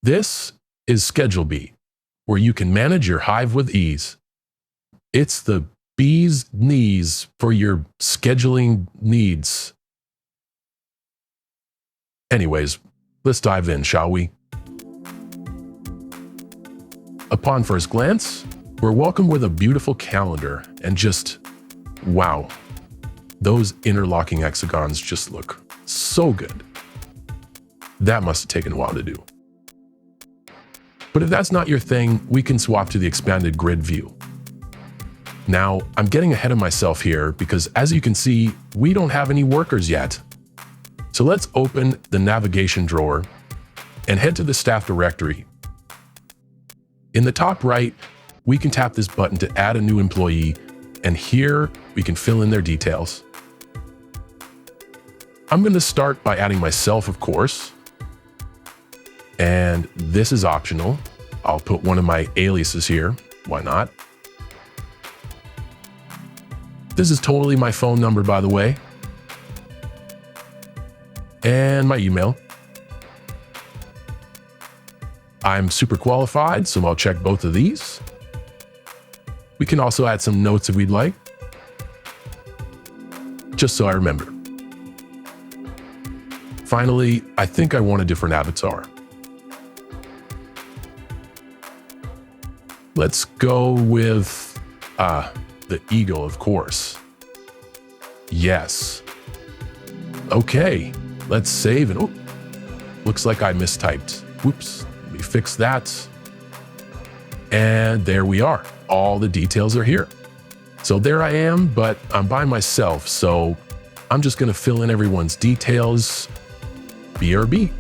This is Schedule Bee, where you can manage your hive with ease. It's the bee's knees for your scheduling needs. Anyways, let's dive in, shall we? Upon first glance, we're welcomed with a beautiful calendar and just, wow, those interlocking hexagons just look so good. That must have taken a while to do. But if that's not your thing, we can swap to the expanded grid view. Now, I'm getting ahead of myself here because as you can see, we don't have any workers yet. So let's open the navigation drawer and head to the staff directory. In the top right, we can tap this button to add a new employee, and here we can fill in their details. I'm going to start by adding myself, of course. And this is optional. I'll put one of my aliases here. Why not? This is totally my phone number, by the way. And my email. I'm super qualified, so I'll check both of these. We can also add some notes if we'd like. Just so I remember. Finally, I think I want a different avatar. Let's go with the eagle, of course. Yes. Okay, let's save and oh, looks like I mistyped. Whoops, let me fix that. And there we are. All the details are here. So there I am, but I'm by myself, so I'm just gonna fill in everyone's details. BRB.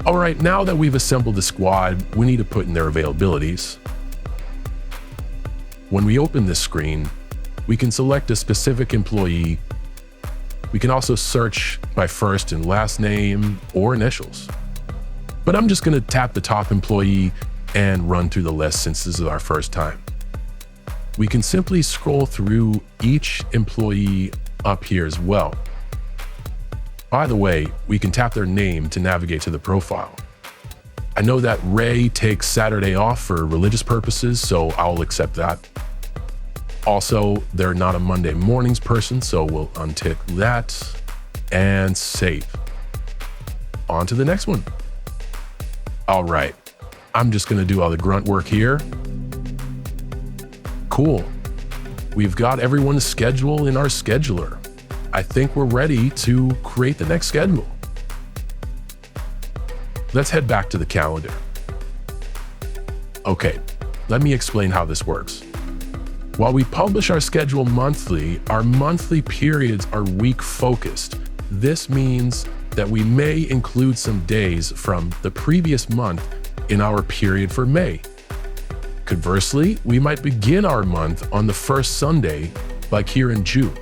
All right, now that we've assembled the squad, we need to put in their availabilities. When we open this screen, we can select a specific employee. We can also search by first and last name or initials. But I'm just gonna tap the top employee and run through the list since this is our first time. We can simply scroll through each employee up here as well. By the way, we can tap their name to navigate to the profile. I know that Ray takes Saturday off for religious purposes, so I'll accept that. Also, they're not a Monday mornings person, so we'll untick that and save. On to the next one. All right, I'm just gonna do all the grunt work here. Cool. We've got everyone's schedule in our scheduler. I think we're ready to create the next schedule. Let's head back to the calendar. Okay, let me explain how this works. While we publish our schedule monthly, our monthly periods are week focused. This means that we may include some days from the previous month in our period for May. Conversely, we might begin our month on the first Sunday, like here in June.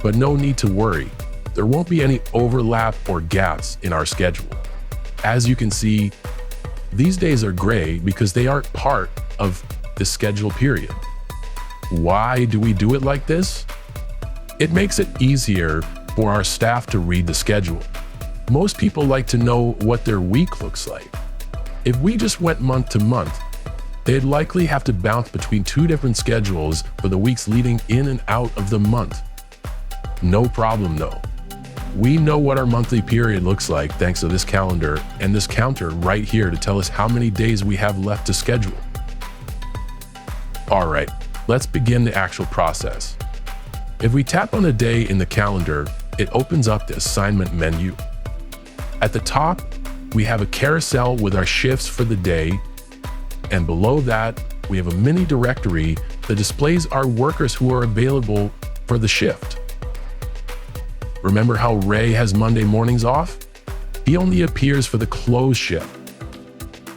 But no need to worry, there won't be any overlap or gaps in our schedule. As you can see, these days are gray because they aren't part of the schedule period. Why do we do it like this? It makes it easier for our staff to read the schedule. Most people like to know what their week looks like. If we just went month to month, they'd likely have to bounce between two different schedules for the weeks leading in and out of the month. No problem though. We know what our monthly period looks like thanks to this calendar and this counter right here to tell us how many days we have left to schedule. All right, let's begin the actual process. If we tap on a day in the calendar, it opens up the assignment menu. At the top, we have a carousel with our shifts for the day, and below that, we have a mini directory that displays our workers who are available for the shift. Remember how Ray has Monday mornings off? He only appears for the close shift.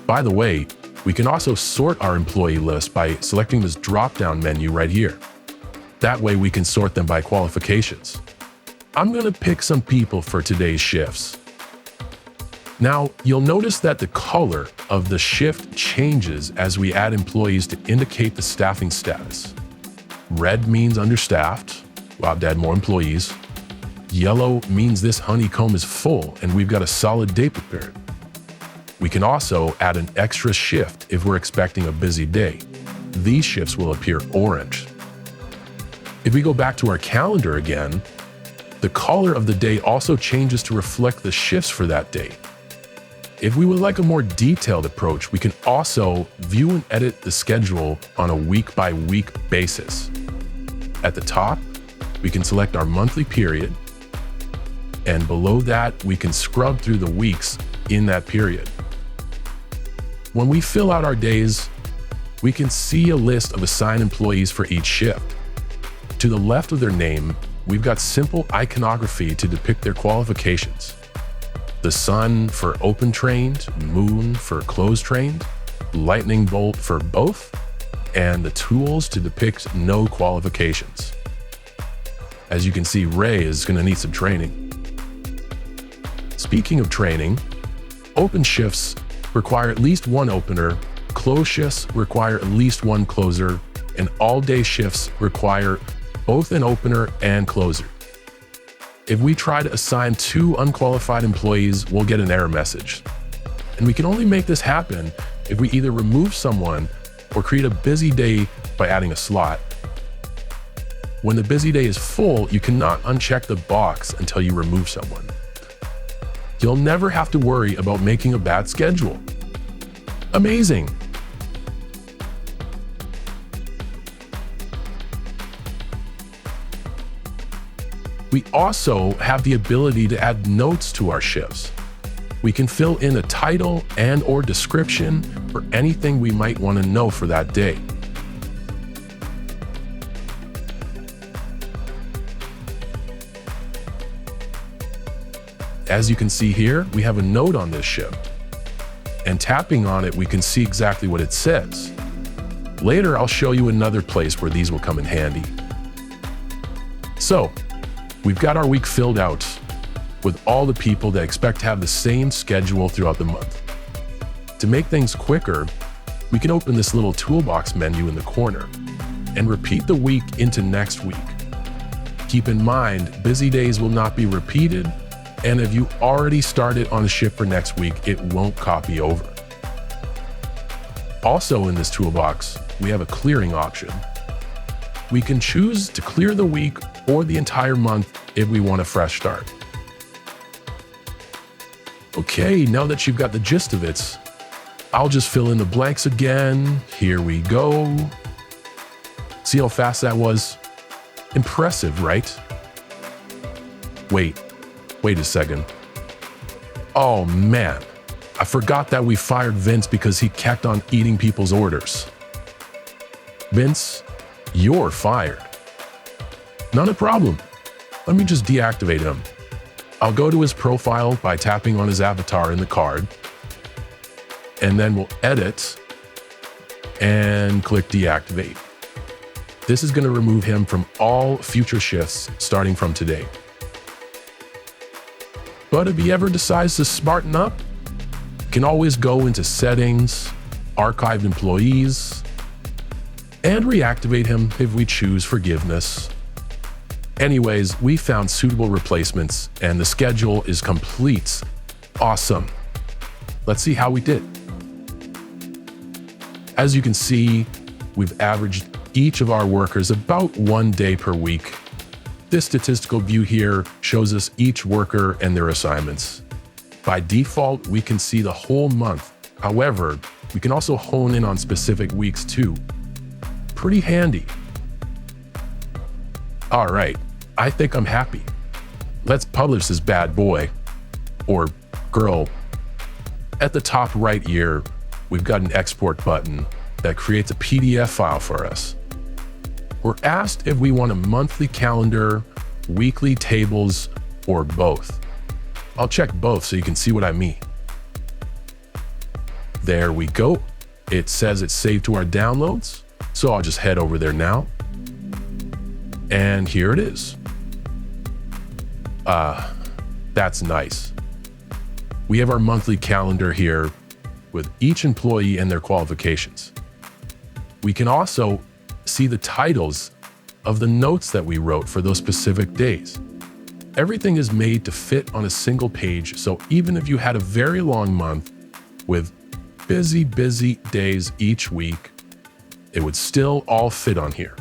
By the way, we can also sort our employee list by selecting this drop-down menu right here. That way we can sort them by qualifications. I'm going to pick some people for today's shifts. Now, you'll notice that the color of the shift changes as we add employees to indicate the staffing status. Red means understaffed, we'll have to add more employees. Yellow means this honeycomb is full and we've got a solid day prepared. We can also add an extra shift if we're expecting a busy day. These shifts will appear orange. If we go back to our calendar again, the color of the day also changes to reflect the shifts for that day. If we would like a more detailed approach, we can also view and edit the schedule on a week-by-week basis. At the top, we can select our monthly period, and below that, we can scrub through the weeks in that period. When we fill out our days, we can see a list of assigned employees for each shift. To the left of their name, we've got simple iconography to depict their qualifications. The sun for open trained, moon for closed trained, lightning bolt for both, and the tools to depict no qualifications. As you can see, Ray is going to need some training. Speaking of training, open shifts require at least one opener, closed shifts require at least one closer, and all-day shifts require both an opener and closer. If we try to assign 2 unqualified employees, we'll get an error message. And we can only make this happen if we either remove someone or create a busy day by adding a slot. When the busy day is full, you cannot uncheck the box until you remove someone. You'll never have to worry about making a bad schedule. Amazing! We also have the ability to add notes to our shifts. We can fill in a title and/or description for anything we might want to know for that day. As you can see here, we have a note on this shift, and tapping on it, we can see exactly what it says. Later, I'll show you another place where these will come in handy. So, we've got our week filled out with all the people that expect to have the same schedule throughout the month. To make things quicker, we can open this little toolbox menu in the corner and repeat the week into next week. Keep in mind, busy days will not be repeated, and if you already started on a shift for next week, it won't copy over. Also in this toolbox, we have a clearing option. We can choose to clear the week or the entire month if we want a fresh start. Okay, now that you've got the gist of it, I'll just fill in the blanks again. Here we go. See how fast that was? Impressive, right? Wait a second. Oh man, I forgot that we fired Vince because he kept on eating people's orders. Vince, you're fired. Not a problem. Let me just deactivate him. I'll go to his profile by tapping on his avatar in the card, and then we'll edit and click deactivate. This is going to remove him from all future shifts starting from today. But if he ever decides to smarten up, you can always go into settings, archived employees, and reactivate him if we choose forgiveness. Anyways, we found suitable replacements and the schedule is complete. Awesome. Let's see how we did. As you can see, we've averaged each of our workers about 1 day per week. This statistical view here shows us each worker and their assignments. By default, we can see the whole month. However, we can also hone in on specific weeks too. pretty handy. All right, I think I'm happy. Let's publish this bad boy, or girl. At the top right here, we've got an export button that creates a PDF file for us. We're asked if we want a monthly calendar, weekly tables, or both. I'll check both so you can see what I mean. There we go. It says it's saved to our downloads, so I'll just head over there now. And here it is. That's nice. We have our monthly calendar here with each employee and their qualifications. We can also see the titles of the notes that we wrote for those specific days. Everything is made to fit on a single page, so even if you had a very long month with busy days each week, it would still all fit on here.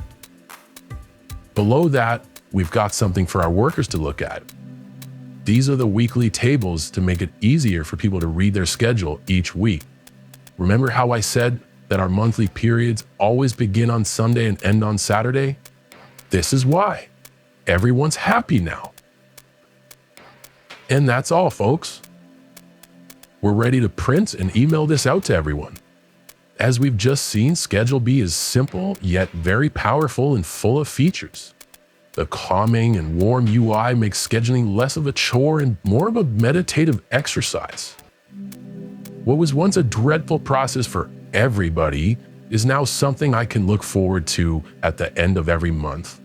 Below that, we've got something for our workers to look at. These are the weekly tables to make it easier for people to read their schedule each week. Remember how I said that our monthly periods always begin on Sunday and end on Saturday? This is why. Everyone's happy now. And that's all, folks. We're ready to print and email this out to everyone. As we've just seen, Schedule B is simple, yet very powerful and full of features. The calming and warm UI makes scheduling less of a chore and more of a meditative exercise. What was once a dreadful process for everybody is now something I can look forward to at the end of every month.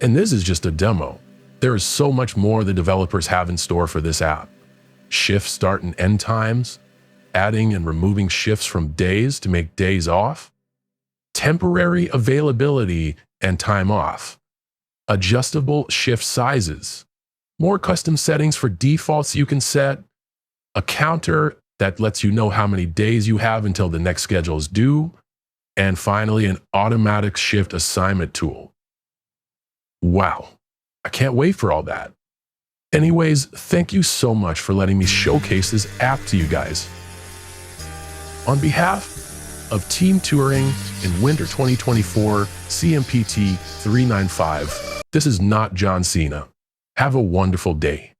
And this is just a demo. There is so much more the developers have in store for this app. Shift start and end times, adding and removing shifts from days to make days off, temporary availability and time off, adjustable shift sizes, more custom settings for defaults you can set, a counter that lets you know how many days you have until the next schedule is due, and finally, an automatic shift assignment tool. Wow, I can't wait for all that. Anyways, thank you so much for letting me showcase this app to you guys. On behalf of Team Turing in Winter 2024 CMPT 395, this is not John Cena. Have a wonderful day.